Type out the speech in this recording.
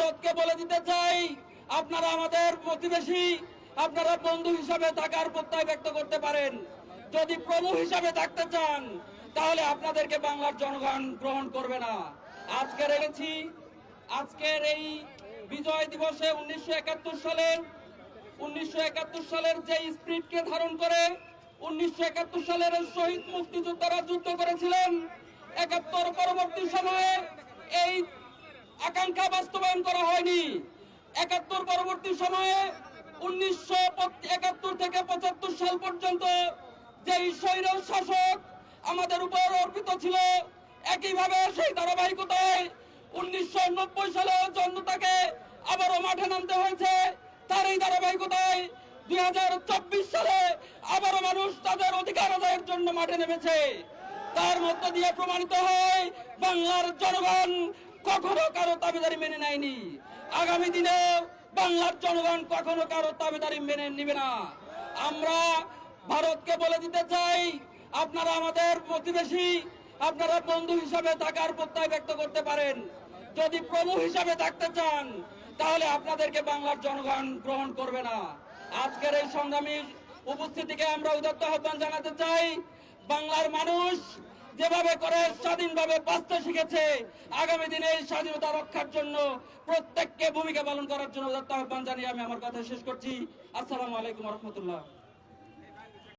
ভারতকে বলে দিতে চাই, আপনারা আমাদের প্রতিবেশী, আপনারা বন্ধু হিসাবে থাকার প্রত্যয় ব্যক্ত করতে পারেন। যদি প্রভু হিসাবে থাকতে চান তাহলে আপনাদেরকে বাংলার জনগণ গ্রহণ করবে না। আজকের এই বিজয় দিবসে 1971 সালের যে স্পিরিটকে ধারণ করে 1971 সালের শহীদ মুক্তিযোদ্ধারা যুদ্ধ করেছিলেন, 71 পরবর্তী সময়ে এই আকাঙ্ক্ষা বাস্তবায়ন করা হয়নি। 71 পরবর্তী সময়ে 1971 থেকে 75 সাল পর্যন্ত যেই স্বৈর শাসক আমাদের উপর অর্পিত ছিল, একইভাবে সেই ধারাবাহিকতায় 1990 সালে জনতাকে আবারও মাঠে নামতে হয়েছে। তার এই ধারাবাহিকতায় 2024 সালে আবারও মানুষ তাদের অধিকার আদায়ের জন্য মাঠে নেমেছে। তার মধ্য দিয়ে প্রমাণিত হয় বাংলার জনগণ কখনো কারো দাবিদারি মেনে নেয়নি। আগামী দিনে বাংলার জনগণ কখনো কারো দাবিদারি মেনে নিবে না। আমরা ভারতকে বলে দিতে চাই, আপনারা আমাদের প্রতিবেশী, আপনারা বন্ধু হিসাবে থাকার প্রত্যয় ব্যক্ত করতে পারেন। যদি প্রভু হিসাবে থাকতে চান তাহলে আপনাদেরকে বাংলার জনগণ গ্রহণ করবে না। আজকের এই সংগ্রামী উপস্থিতিকে আমরা উদাত্ত আহ্বান জানাতে চাই। বাংলার মানুষ যেভাবে করে স্বাধীনভাবে বাঁচতে শিখেছে, আগামী দিনে এই স্বাধীনতা রক্ষার জন্য প্রত্যেককে ভূমিকা পালন করার জন্য উদাত্ত আহ্বান জানিয়ে আমি আমার কথা শেষ করছি। আসসালামু আলাইকুম রহমতুল্লাহ।